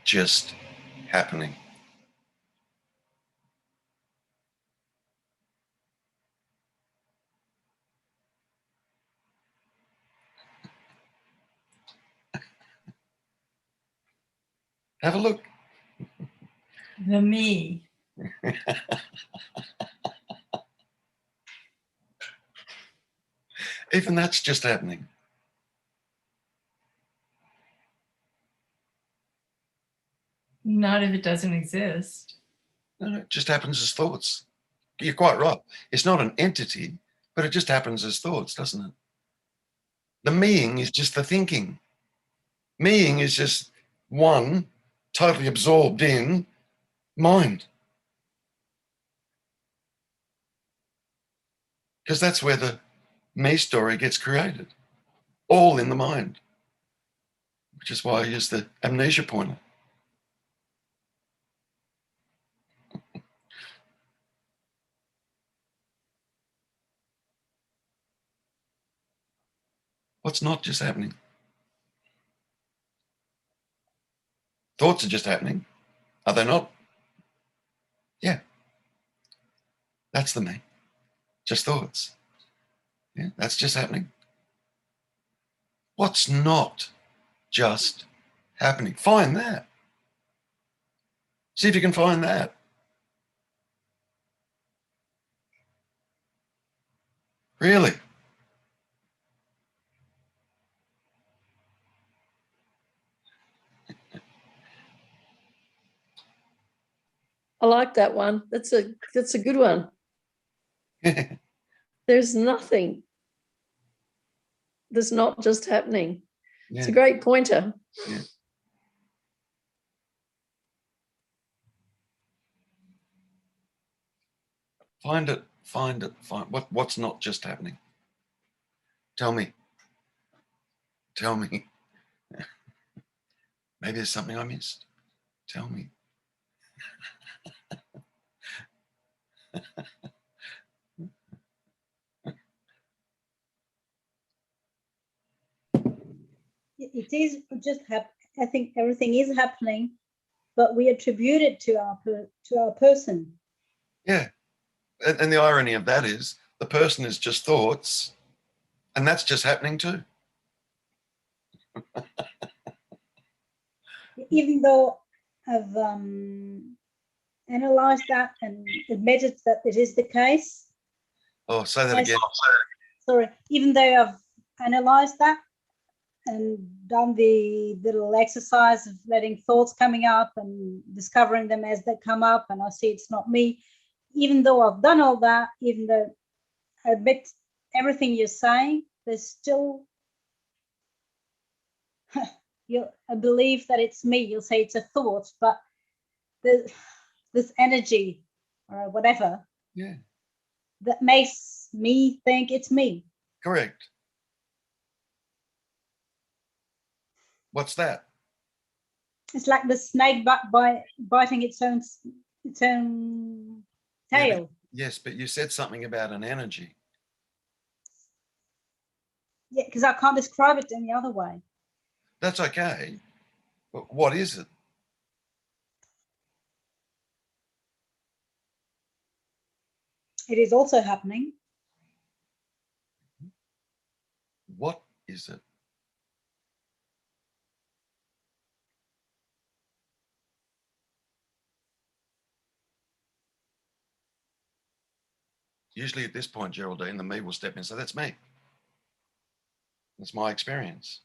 just happening? Have a look. The me. Even that's just happening. Not if it doesn't exist. No, it just happens as thoughts. You're quite right. It's not an entity, but it just happens as thoughts, doesn't it? The meing is just the thinking. Meing is just one totally absorbed in mind. Because that's where the me story gets created, all in the mind, which is why I use the amnesia pointer. What's not just happening? Thoughts are just happening. Are they not? Yeah. That's the me. Just thoughts. Yeah, that's just happening. What's not just happening? Find that. See if you can find that. Really? I like that one. That's a good one. There's nothing that's not just happening. Yeah. It's a great pointer. Yeah. Find it. Find what's not just happening. Tell me. Tell me. Maybe there's something I missed. Tell me. It is just I think everything is happening, but we attribute it to our person. Yeah. And the irony of that is the person is just thoughts, and that's just happening too. Even though I've analyzed that and admitted that it is the case. Oh, say that again. Sorry. Even though I've analyzed that and done the little exercise of letting thoughts coming up and discovering them as they come up, and I see it's not me. Even though I've done all that, even though I admit everything you're saying, there's still, I believe that it's me. You'll say it's a thought, but there's this energy or whatever, yeah, that makes me think it's me. Correct. What's that? It's like the snake biting its own tail. Yeah, yes, but you said something about an energy. Yeah, because I can't describe it any other way. That's okay. But what is it? It is also happening. What is it? Usually at this point, Geraldine, the me will step in and say, that's me. That's my experience.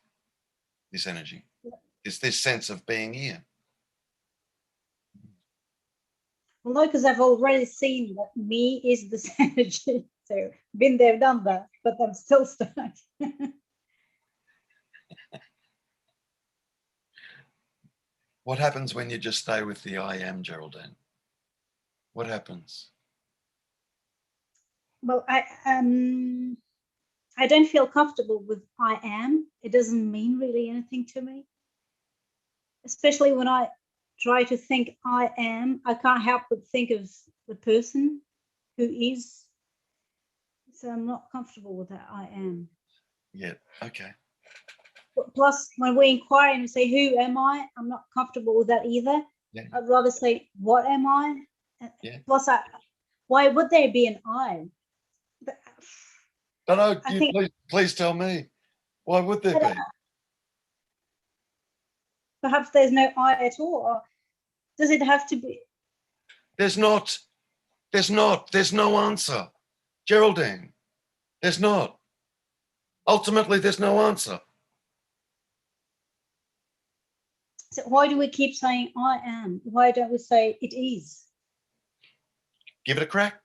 This energy. It's this sense of being here. Well, no, because I've already seen that me is this energy. So been there, done that, but I'm still stuck. What happens when you just stay with the I am, Geraldine? What happens? Well, I don't feel comfortable with I am. It doesn't mean really anything to me. Especially when I try to think I am, I can't help but think of the person who is. So I'm not comfortable with that I am. Yeah, okay. Plus, when we inquire and we say, who am I? I'm not comfortable with that either. Yeah. I'd rather say, what am I? Yeah. Plus, why would there be an I? No, no, I you think- please tell me. Why would there be? Perhaps there's no I at all. Or does it have to be? There's no answer. Geraldine, there's not. Ultimately, there's no answer. So why do we keep saying I am? Why don't we say it is? Give it a crack.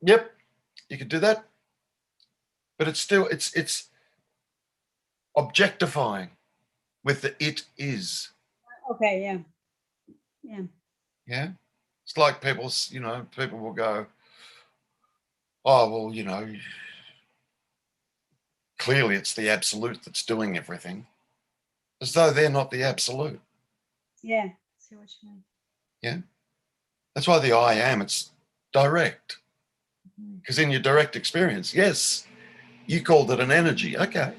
Yep, you could do that. But it's still, it's objectifying with the it is. Okay, yeah. Yeah. Yeah. It's like people will go, oh, well, clearly it's the absolute that's doing everything, as though they're not the absolute. Yeah. See what you mean. Yeah. That's why the I am, it's direct. Because in your direct experience, yes, you called it an energy. Okay.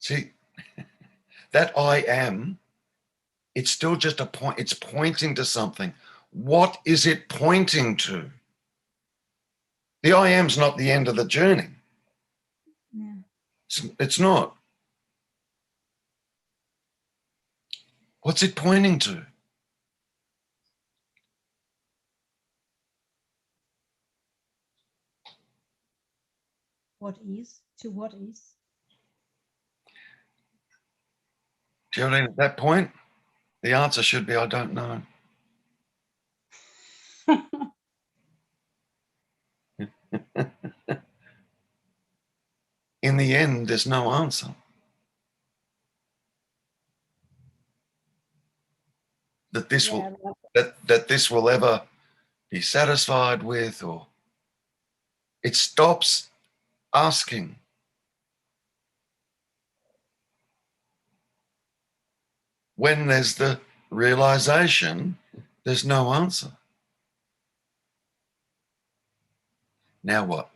See, that I am, it's still just a point. It's pointing to something. What is it pointing to? The I am's not the end of the journey. Yeah. It's not. What's it pointing to? What is to what is? Geraldine, at that point, the answer should be, I don't know. In the end, there's no answer. That this Yeah, will that this will ever be satisfied with, or it stops asking. When there's the realization, there's no answer. Now what?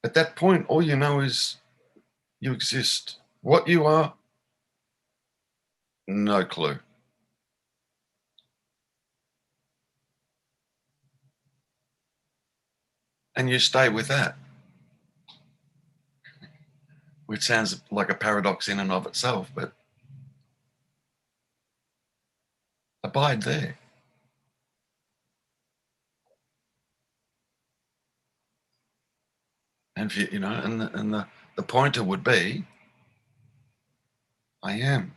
At that point, all you know is you exist. What you are, no clue. And you stay with that, which sounds like a paradox in and of itself, but abide there. And if the pointer would be, I am.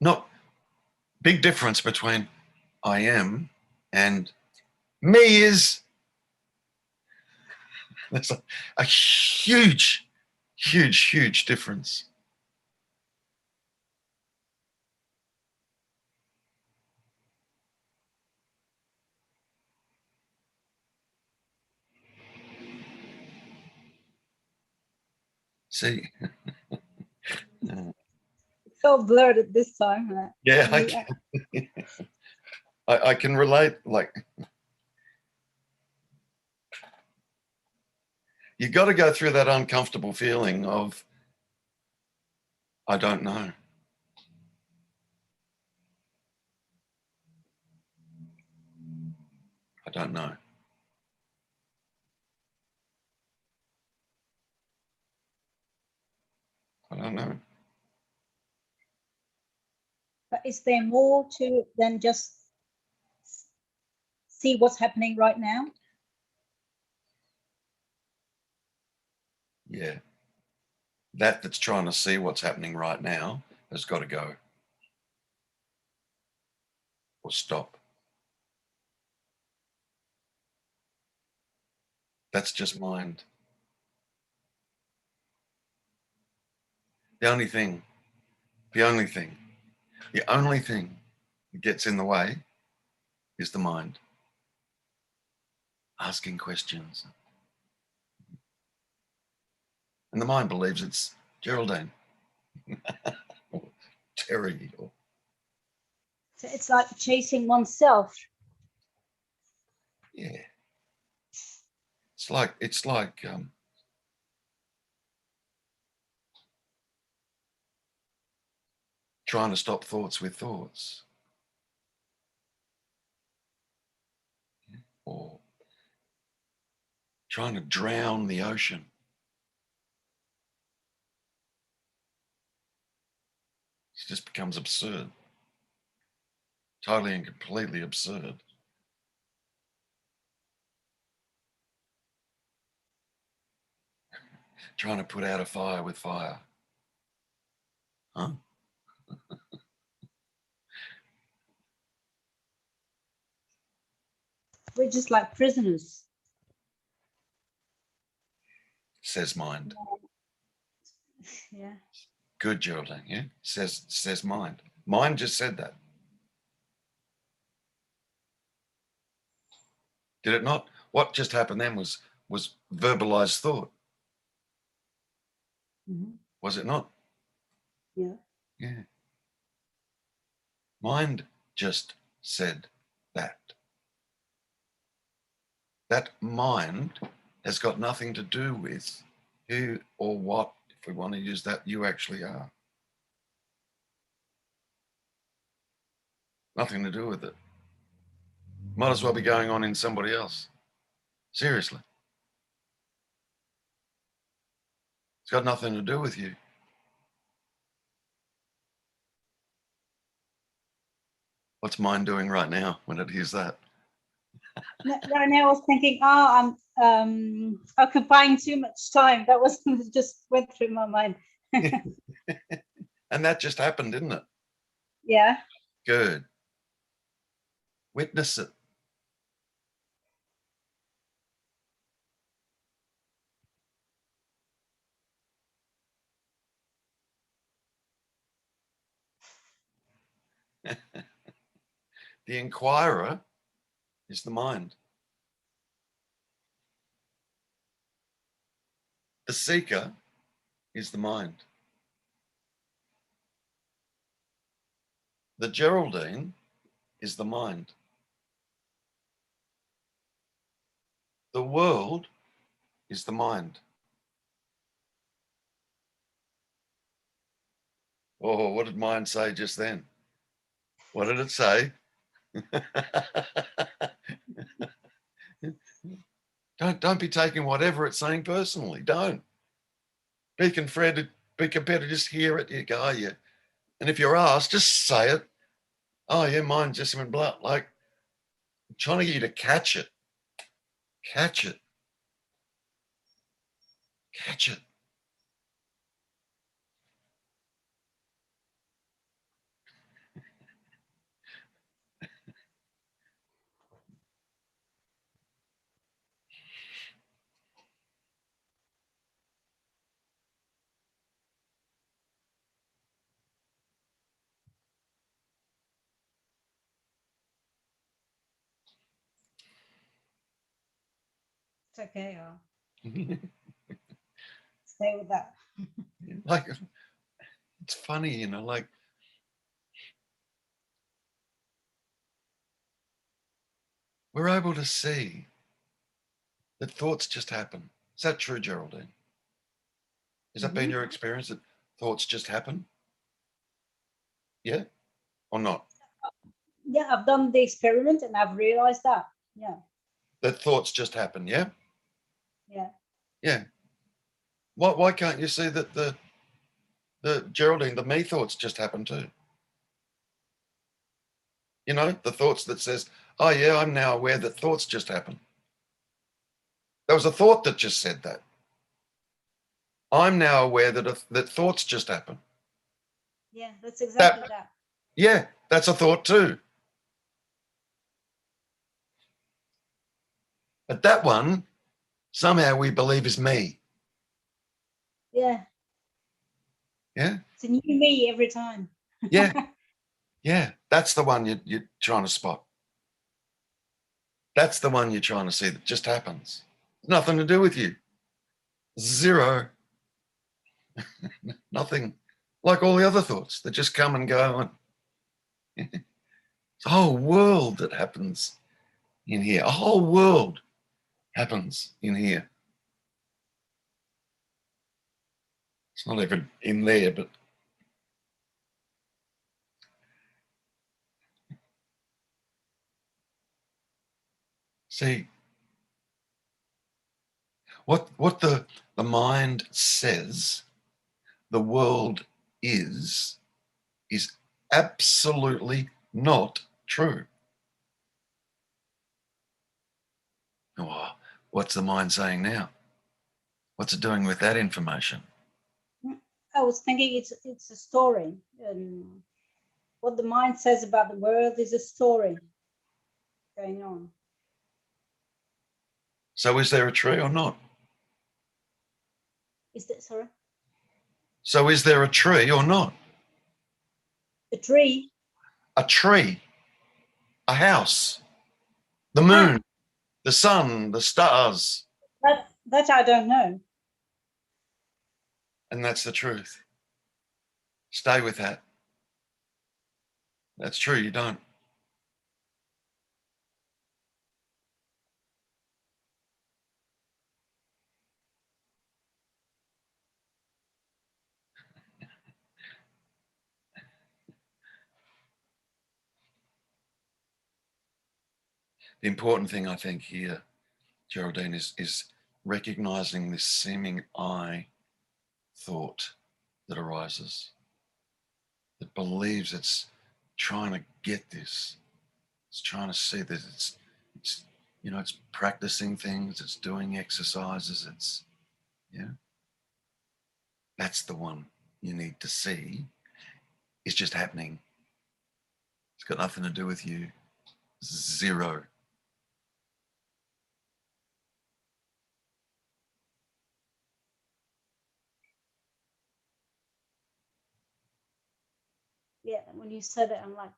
Not big difference between I am and me is. There's a huge, huge, huge difference. See? It's all blurred at this time. Yeah, I can relate. Like, you got to go through that uncomfortable feeling of, I don't know. I don't know. I don't know. But is there more to it than just see what's happening right now? Yeah. That's trying to see what's happening right now has got to go. Or stop. That's just mind. The only thing that gets in the way is the mind. Asking questions. And the mind believes it's Geraldine. Terry. So it's like chasing oneself. Yeah. It's like trying to stop thoughts with thoughts. Or trying to drown the ocean. It just becomes absurd. Totally and completely absurd. Trying to put out a fire with fire. Huh? We're just like prisoners. Says mind. Yeah. Good, Geraldine. Yeah. Says mind. Mind just said that. Did it not? What just happened then was verbalized thought. Mm-hmm. Was it not? Yeah. Yeah. Mind just said that. That mind has got nothing to do with who or what, if we want to use that, you actually are. Nothing to do with it. Might as well be going on in somebody else. Seriously. It's got nothing to do with you. What's mind doing right now when it hears that? Right now I was thinking, oh, I'm occupying too much time. That was just went through my mind. And that just happened, didn't it? Yeah. Good. Witness it. The inquirer is the mind. The seeker is the mind. The Geraldine is the mind. The world is the mind. Oh, what did mind say just then? What did it say? Don't be taking whatever it's saying personally. Don't. Be prepared to just hear it. You go, oh, yeah. And if you're asked, just say it. Oh, yeah, mine just went blah. Like, I'm trying to get you to catch it. Catch it. Catch it. It's okay. I'll stay with that. Like, it's funny, you know, like, we're able to see that thoughts just happen. Is that true, Geraldine? Has that been your experience, that thoughts just happen? Yeah or not? Yeah, I've done the experiment and I've realized that. Yeah. That thoughts just happen, yeah? Yeah. Yeah. Why can't you see that the Geraldine, the me thoughts just happen too? You know, the thoughts that says, oh yeah, I'm now aware that thoughts just happen. There was a thought that just said that. I'm now aware that thoughts just happen. Yeah, that's exactly that. Yeah, that's a thought too. But that one, somehow we believe is me. Yeah. Yeah? It's a new me every time. Yeah. Yeah. That's the one you're trying to spot. That's the one you're trying to see that just happens. Nothing to do with you. Zero. Nothing. like all the other thoughts that just come and go. And it's a whole world that happens in here. A whole world happens in here. It's not even in there, but see, what the mind says the world is absolutely not true. Oh, what's the mind saying now? What's it doing with that information? I was thinking it's a story, and what the mind says about the world is a story going on. So is there a tree or not? Is that, sorry? So is there a tree or not? A tree? A tree, a house, the moon, the sun, the stars. That I don't know. And that's the truth. Stay with that. That's true, you don't. The important thing, I think, here, Geraldine, is recognizing this seeming I thought that arises, that believes it's trying to get this. It's trying to see that it's it's practicing things, it's doing exercises, that's the one you need to see. It's just happening. It's got nothing to do with you. Zero. Yeah, when you said it, I'm like,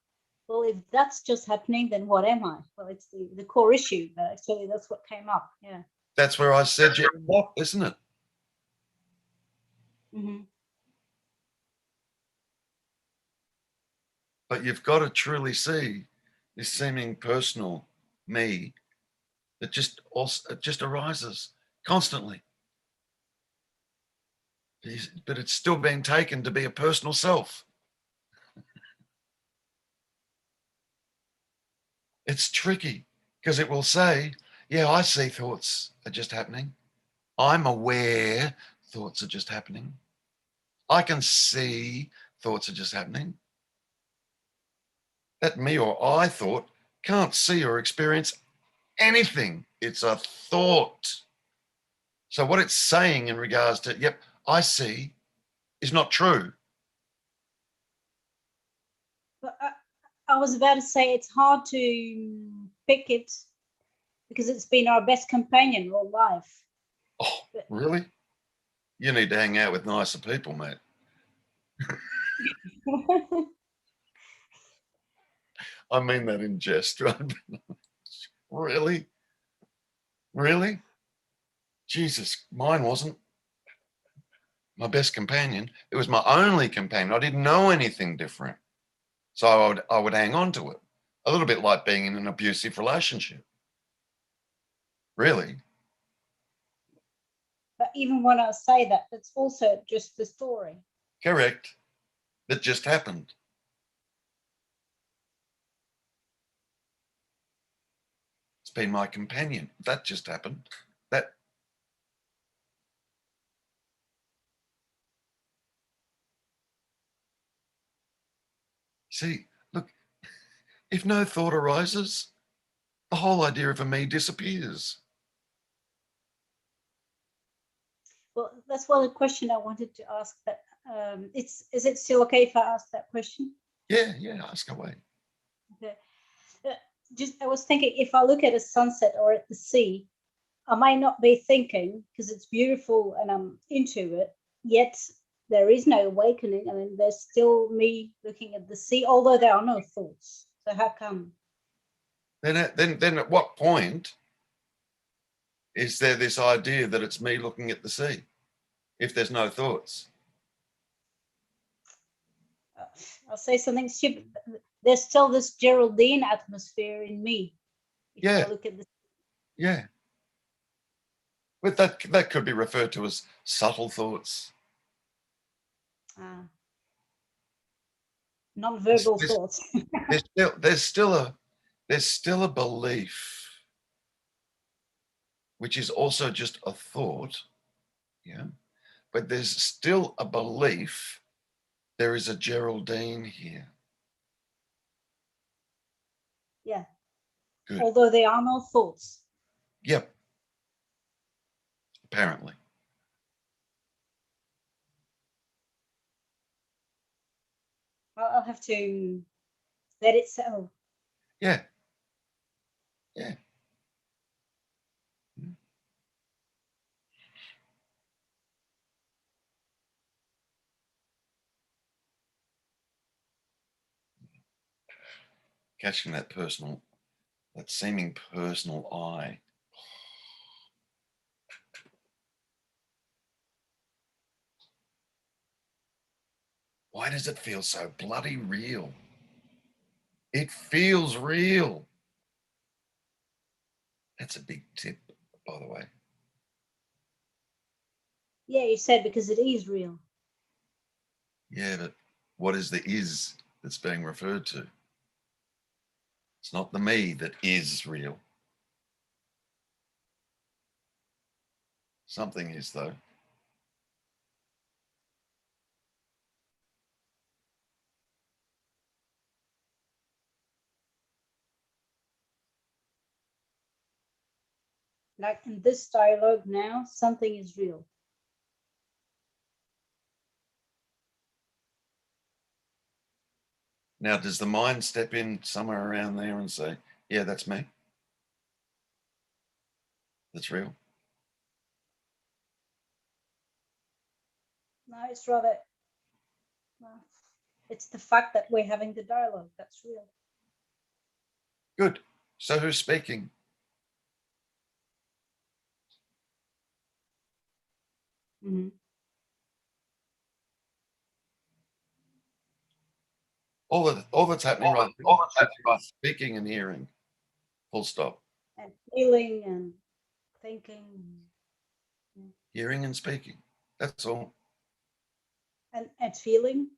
well, if that's just happening, then what am I? Well, it's the core issue, but actually that's what came up. Yeah. That's where I said you block, isn't it? Mm-hmm. But you've got to truly see this seeming personal me that it just arises constantly. But it's still being taken to be a personal self. It's tricky because it will say, yeah, I see thoughts are just happening. I'm aware thoughts are just happening. I can see thoughts are just happening. That me or I thought can't see or experience anything. It's a thought. So what it's saying in regards to, yep, I see, is not true. But I was about to say it's hard to pick it because it's been our best companion all life. Oh, really? You need to hang out with nicer people, mate. I mean that in jest, right? Really? Really? Jesus, mine wasn't my best companion. It was my only companion. I didn't know anything different. So I would hang on to it. A little bit like being in an abusive relationship. Really? But even when I say that, it's also just the story. Correct. That just happened. It's been my companion. That just happened. That. See, look, if no thought arises, the whole idea of a me disappears. Well, that's one of the question I wanted to ask. But is it still okay if I ask that question? Yeah, ask away. Okay. I was thinking, if I look at a sunset or at the sea, I might not be thinking because it's beautiful and I'm into it, yet there is no awakening. I mean, there's still me looking at the sea, although there are no thoughts. So how come? Then at what point is there this idea that it's me looking at the sea if there's no thoughts? I'll say something stupid. There's still this Geraldine atmosphere in me. If Yeah. I look at this. Yeah. But that could be referred to as subtle thoughts. Non-verbal There's- thoughts. there's still a belief, which is also just a thought, yeah. But there's still a belief. There is a Geraldine here. Yeah. Good. Although there are no thoughts. Yep. Apparently. I'll have to let it settle. Yeah. Yeah. Catching that seeming personal I. Why does it feel so bloody real? It feels real. That's a big tip, by the way. Yeah, you said because it is real. Yeah, but what is the is that's being referred to? It's not the me that is real. Something is, though. Like in this dialogue now, something is real. Now, does the mind step in somewhere around there and say, yeah, that's me? That's real? No, it's rather, well, it's the fact that we're having the dialogue that's real. Good. So who's speaking? Mm-hmm. All that's happening right now is speaking and hearing. Full stop. And feeling and thinking. Hearing and speaking. That's all. And feeling.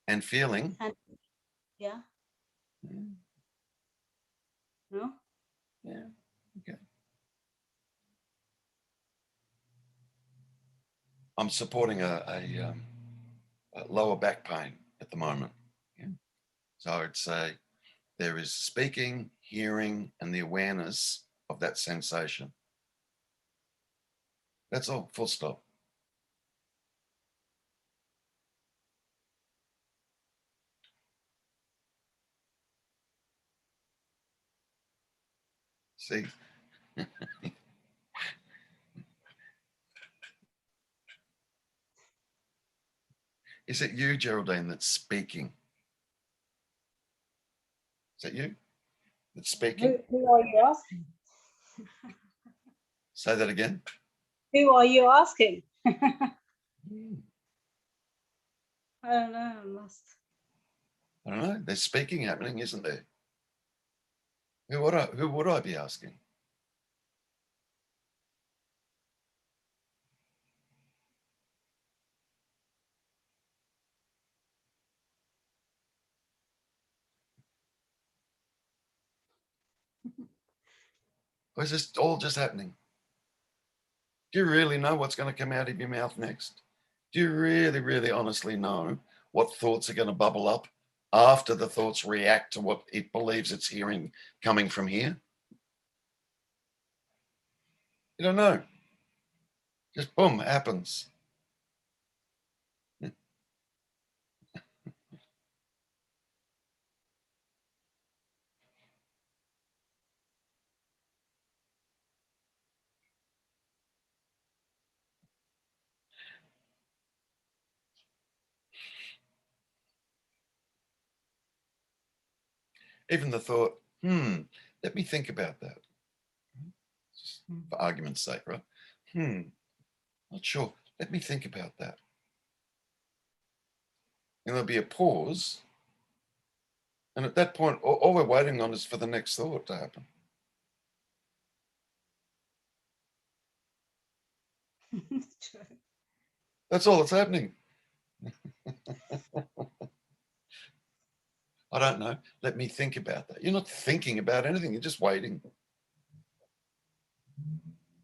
And feeling. And yeah. No? Yeah. Okay. I'm supporting a lower back pain at the moment. Yeah. So I'd say there is speaking, hearing, and the awareness of that sensation. That's all. Full stop. See? Is it you, Geraldine, that's speaking? Is that you that's speaking? Who are you asking? Say that again. Who are you asking? Hmm. I don't know. I must. I don't know. There's speaking happening, isn't there? Who would I be asking? Or is this all just happening? Do you really know what's going to come out of your mouth next? Do you really, really honestly know what thoughts are going to bubble up after the thoughts react to what it believes it's hearing coming from here? You don't know. Just boom, happens. Even the thought, let me think about that. Just for argument's sake, right? Not sure. Let me think about that. and there'll be a pause. And at that point, all we're waiting on is for the next thought to happen. True. That's all that's happening. I don't know. Let me think about that. You're not thinking about anything. You're just waiting.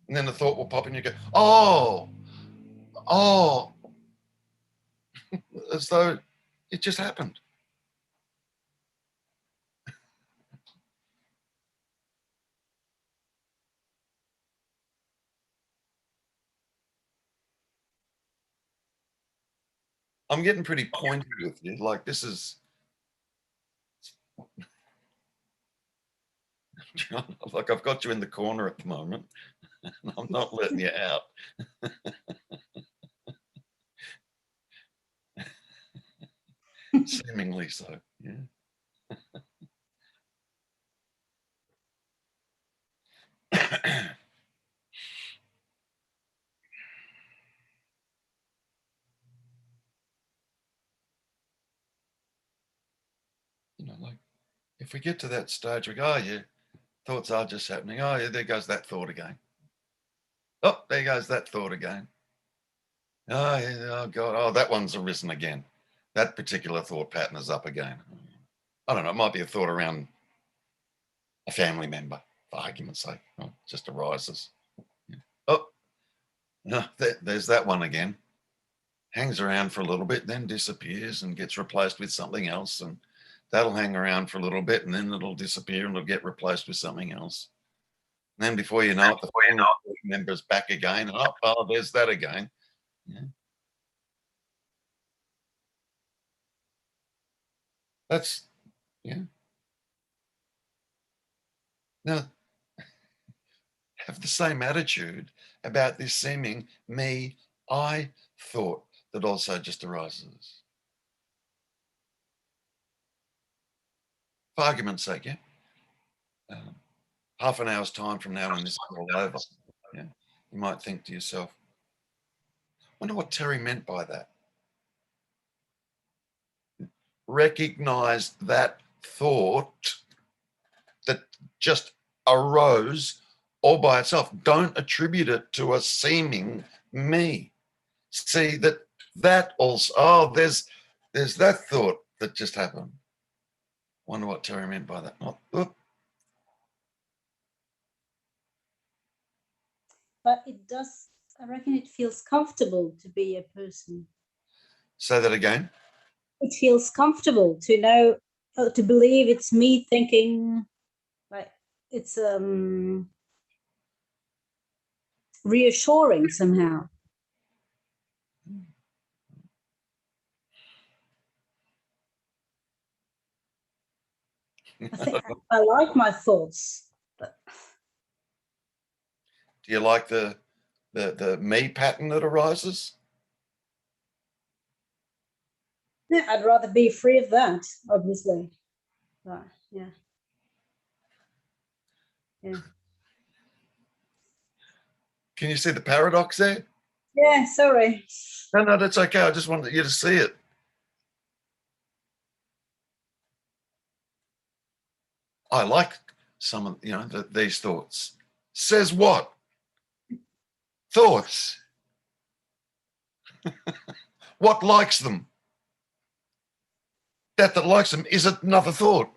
And then the thought will pop in. You go, oh, as though it just happened. I'm getting pretty pointy with you. Like this is, like I've got you in the corner at the moment. And I'm not letting you out. Seemingly so, yeah. You know, like if we get to that stage, we go, oh yeah, thoughts are just happening. Oh yeah, there goes that thought again. Oh, there goes that thought again. Oh yeah, oh God, oh that one's arisen again. That particular thought pattern is up again. I don't know, it might be a thought around a family member, for argument's sake. Oh, it just arises. Yeah. Oh, no, there's that one again. Hangs around for a little bit, then disappears and gets replaced with something else. And that'll hang around for a little bit and then it'll disappear and it'll get replaced with something else. And then before you know it, the family member's back again. And oh, there's that again. Yeah. That's, yeah. Now, have the same attitude about this seeming me, I thought that also just arises. For argument's sake, yeah. Half an hour's time from now when this is all over, yeah, you might think to yourself, wonder what Terry meant by that. Recognize that thought that just arose all by itself. Don't attribute it to a seeming me. See that also, oh, there's that thought that just happened. Wonder what Terry meant by that. Oh, But it does, I reckon it feels comfortable to be a person. say that again. It feels comfortable to know, to believe it's me thinking, like it's reassuring somehow. I think I like my thoughts, but Do you like the me pattern that arises? yeah, I'd rather be free of that, obviously. But yeah. Yeah. Can you see the paradox there? Yeah, sorry. No, that's okay. I just wanted you to see it. I like some of, you know, these thoughts. Says what? Thoughts. What likes them? That likes them is another thought.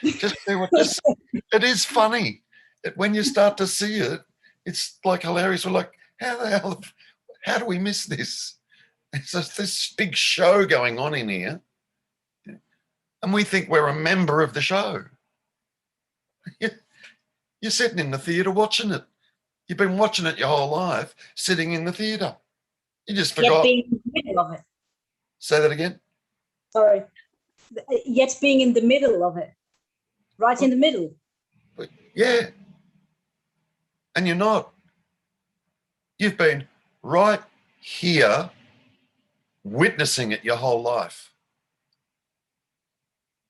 Just see what this. It is funny. When you start to see it, it's like hilarious. We're like, how the hell? How do we miss this? It's just this big show going on in here, and we think we're a member of the show. You're sitting in the theatre watching it. You've been watching it your whole life, sitting in the theatre. You just forgot. Yet being in the middle of it. Say that again. Sorry. Yet being in the middle of it. Right in the middle. Yeah. And you're not. You've been right here witnessing it your whole life.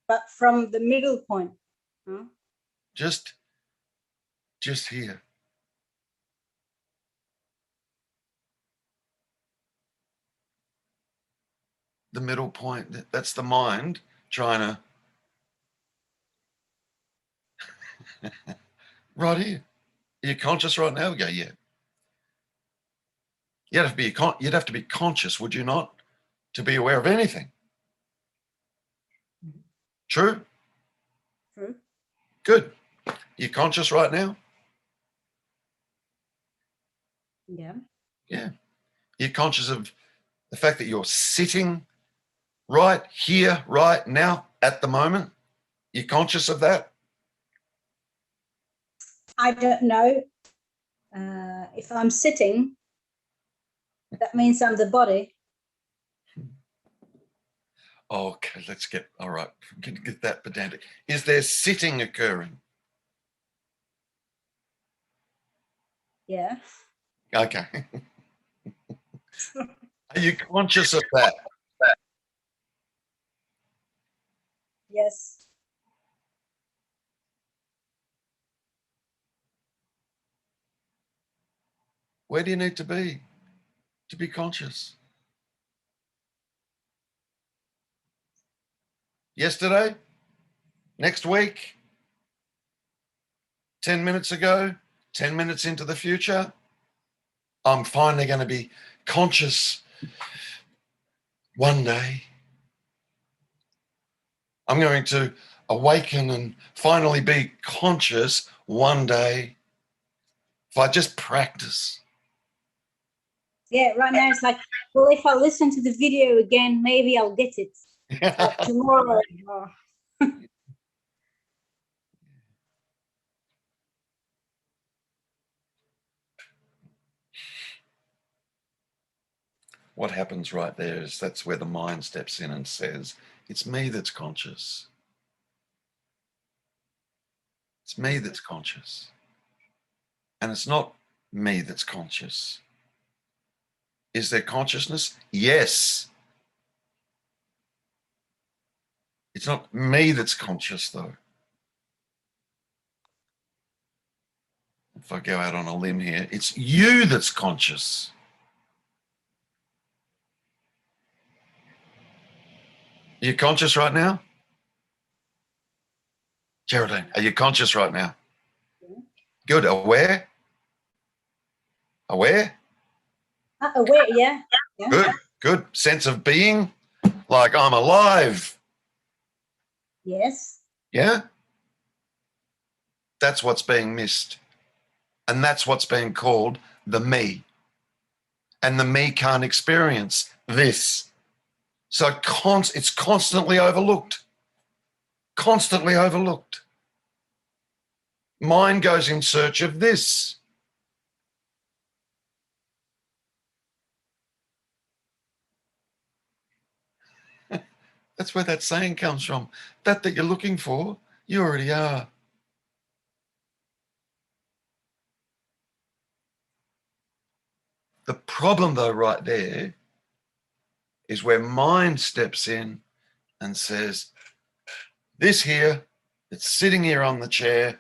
But from the middle point. Huh? Just here. the middle point. That's the mind trying to, right here. Are you conscious right now? We go, yeah. You'd have to be conscious, would you not, to be aware of anything? True? True. Good. You're conscious right now? Yeah. Yeah. You're conscious of the fact that you're sitting right here, right now, at the moment? You're conscious of that? I don't know. If I'm sitting, that means I'm the body. Okay, all right, get that pedantic. Is there sitting occurring? Yeah. Okay. Are you conscious of that? Yes. Where do you need to be conscious? Yesterday? Next week? 10 minutes ago? 10 minutes into the future? I'm finally going to be conscious one day. I'm going to awaken and finally be conscious one day if I just practice. Yeah, right now it's like, well, if I listen to the video again, maybe I'll get it. Or tomorrow. Or... What happens right there is that's where the mind steps in and says, it's me that's conscious. It's me that's conscious. And it's not me that's conscious. Is there consciousness? Yes. It's not me that's conscious, though. If I go out on a limb here, it's you that's conscious. Are you conscious right now? Geraldine, are you conscious right now? Good. Aware? Aware? Aware, yeah. Yeah. Good. Good. Sense of being? Like I'm alive. Yes. Yeah? That's what's being missed. And that's what's being called the me. And the me can't experience this. So it's constantly overlooked. Constantly overlooked. Mind goes in search of this. That's where that saying comes from. That you're looking for, you already are. The problem, though, right there is where mind steps in and says, this here, that's sitting here on the chair,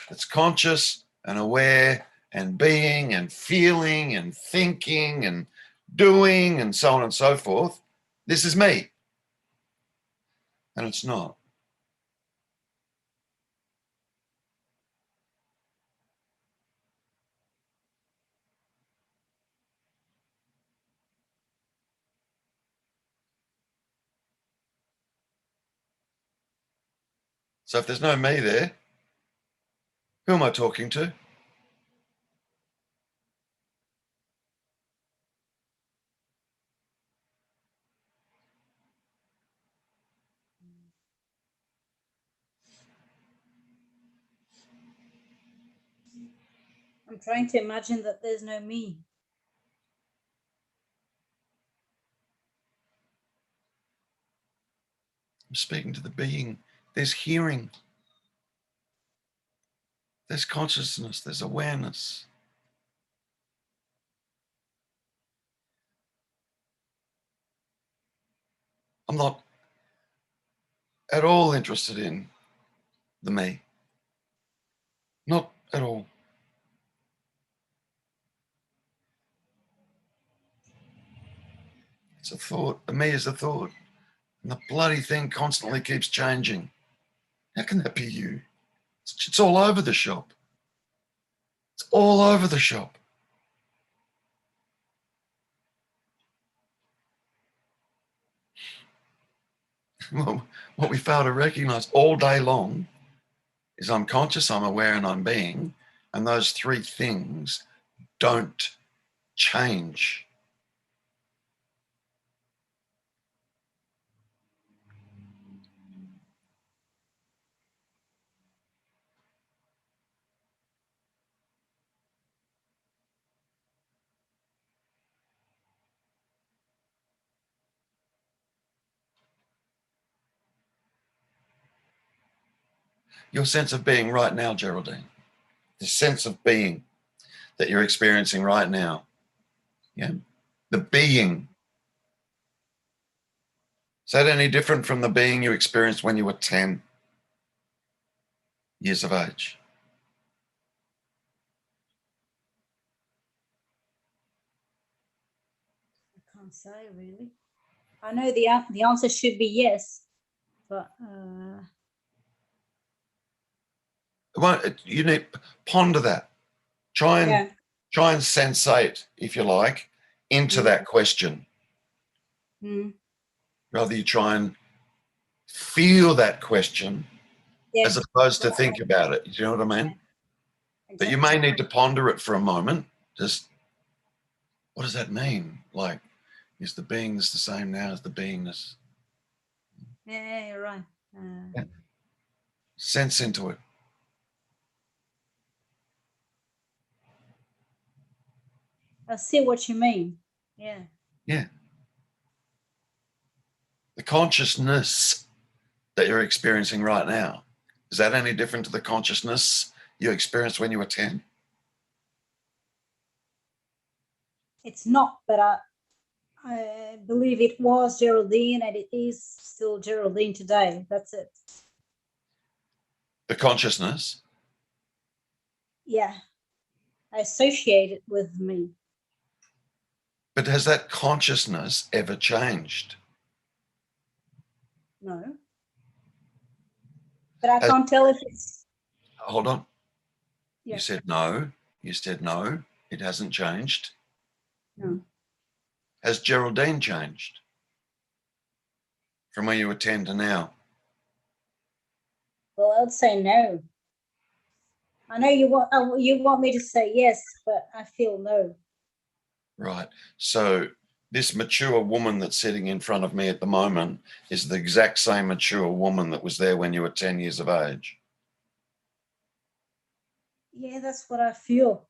that's conscious and aware and being and feeling and thinking and doing and so on and so forth, this is me. And it's not. So if there's no me there, who am I talking to? I'm trying to imagine that there's no me. I'm speaking to the being. There's hearing. There's consciousness. There's awareness. I'm not at all interested in the me. Not at all. It's a thought. The me is a thought. And the bloody thing constantly keeps changing. How can that be you? It's all over the shop. It's all over the shop. Well, what we fail to recognize all day long is I'm conscious, I'm aware, and I'm being. And those three things don't change. Your sense of being right now, Geraldine, the sense of being that you're experiencing right now, yeah, the being, is that any different from the being you experienced when you were 10 years of age? I can't say really. I know the answer should be yes, but Well, you need ponder that. Try and sensate, if you like, into that question. Rather, you try and feel that question as opposed to think about it. Do you know what I mean? Exactly. But you may need to ponder it for a moment. Just, what does that mean? Like, is the beingness the same now as the beingness? Yeah, you're right. Sense into it. I see what you mean. Yeah. Yeah. The consciousness that you're experiencing right now, is that any different to the consciousness you experienced when you were 10? It's not, but I believe it was Geraldine and it is still Geraldine today. That's it. The consciousness? Yeah. I associate it with me. But has that consciousness ever changed? No. But I can't tell if it's... Hold on. Yeah. You said no. You said no. It hasn't changed. No. Has Geraldine changed from when you were 10 to now? Well, I would say no. I know you want me to say yes, but I feel no. Right. So this mature woman that's sitting in front of me at the moment is the exact same mature woman that was there when you were 10 years of age. Yeah, that's what I feel.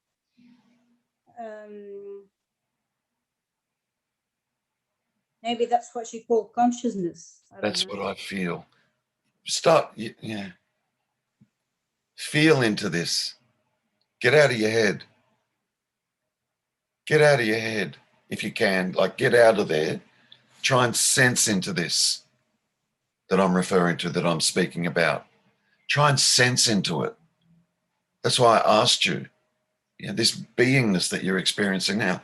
Maybe that's what you call consciousness. That's what I feel. Start, yeah. Feel into this. Get out of your head. Get out of your head if you can. Like, get out of there. Try and sense into this that I'm referring to, that I'm speaking about. Try and sense into it. That's why I asked you, this beingness that you're experiencing now,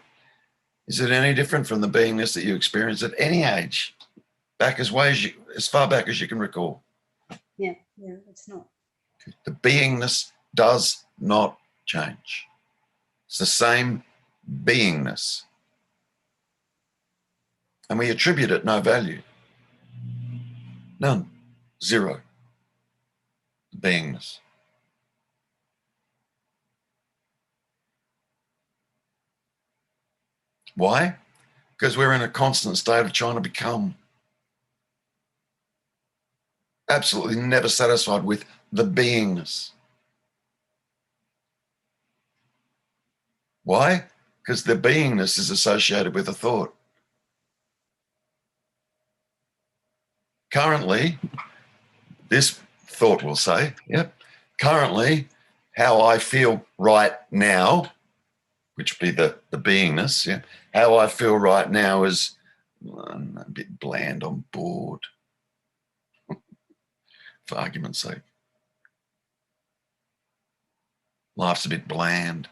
is it any different from the beingness that you experienced at any age, back as far back as you can recall? Yeah, it's not. The beingness does not change. It's the same beingness. And we attribute it no value. None. Zero. Beingness. Why? Because we're in a constant state of trying to become. Absolutely never satisfied with the beingness. Why? Because the beingness is associated with a thought. Currently, this thought will say, currently, how I feel right now, which would be the beingness, how I feel right now is a bit bland, I'm bored, for argument's sake. Life's a bit bland.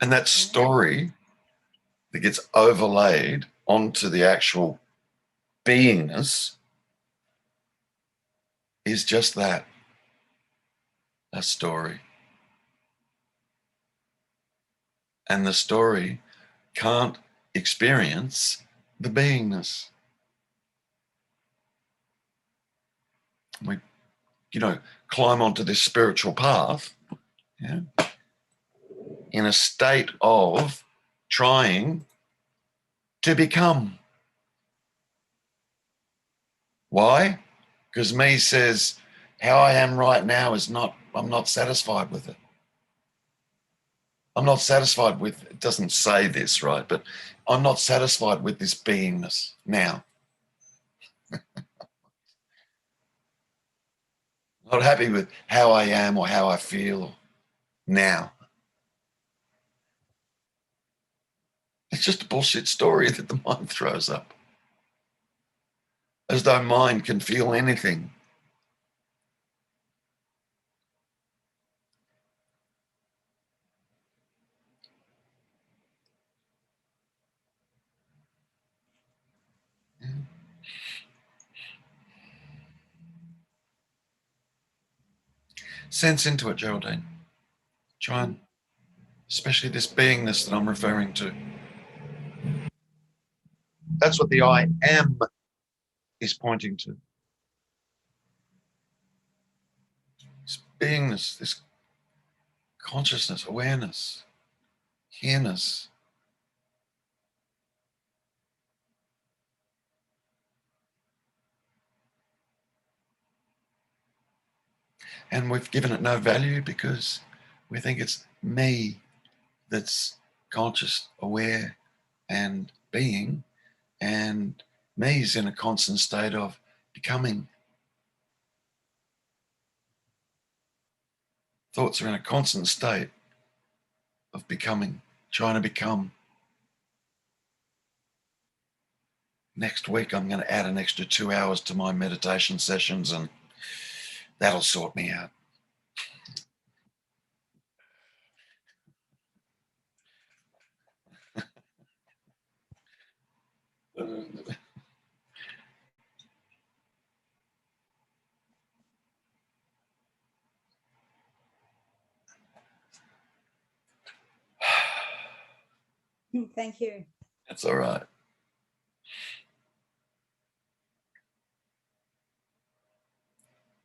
And that story that gets overlaid onto the actual beingness is just that, a story. And the story can't experience the beingness. We, climb onto this spiritual path, in a state of trying to become. Why? Because me says how I am right now I'm not satisfied with it. I'm not satisfied with, it doesn't say this, right? But I'm not satisfied with this beingness now. Not happy with how I am or how I feel now. It's just a bullshit story that the mind throws up. As though mind can feel anything. Sense into it, Geraldine. Try and, especially this beingness that I'm referring to. That's what the I am is pointing to. This beingness, this consciousness, awareness, here-ness. And we've given it no value because we think it's me that's conscious, aware, and being, and me's in a constant state of becoming. Thoughts are in a constant state of becoming, trying to become. Next week, I'm going to add an extra 2 hours to my meditation sessions, and that'll sort me out. Thank you. That's all right.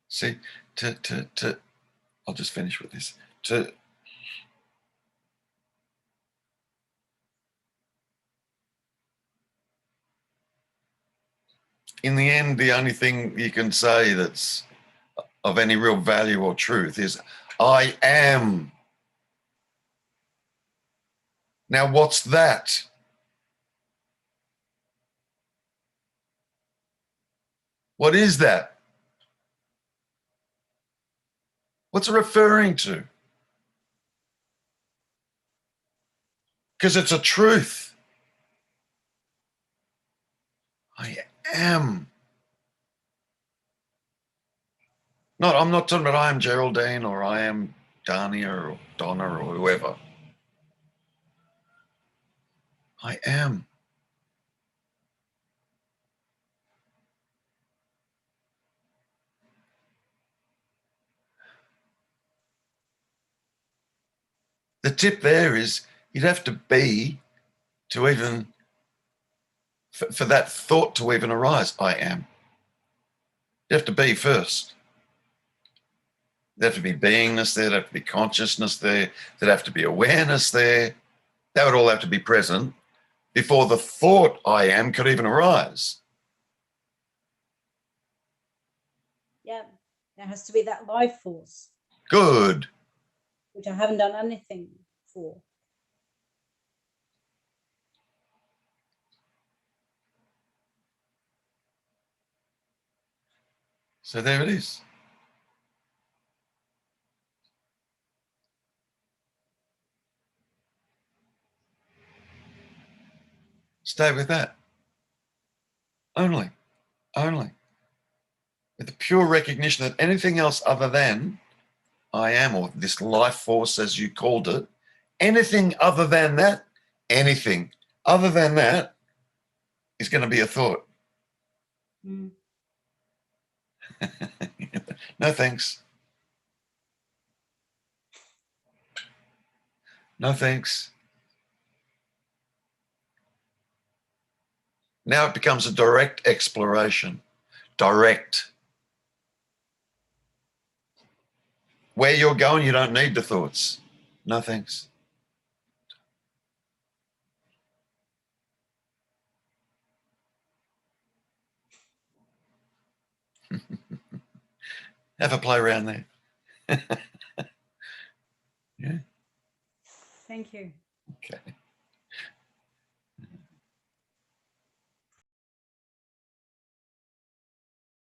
See, I'll just finish with this. In the end, the only thing you can say that's of any real value or truth is, I am. Now, what's that? What is that? What's it referring to? Because it's a truth. I am. I'm not talking about I am Geraldine or I am Dania or Donna or whoever. I am. The tip there is you'd have to be to even, for that thought to even arise, I am. You have to be first. There'd have to be beingness there, there'd have to be consciousness there, there'd have to be awareness there. That would all have to be present before the thought I am could even arise. Yeah, there has to be that life force. Good. Which I haven't done anything for. So there it is. Stay with that. Only. With the pure recognition that anything else other than I am, or this life force as you called it, Anything other than that, anything other than that is going to be a thought. Mm. No thanks. No thanks. Now it becomes a direct exploration. Direct. Where you're going, you don't need the thoughts. No thanks. Have a play around there. Yeah. Thank you. Okay.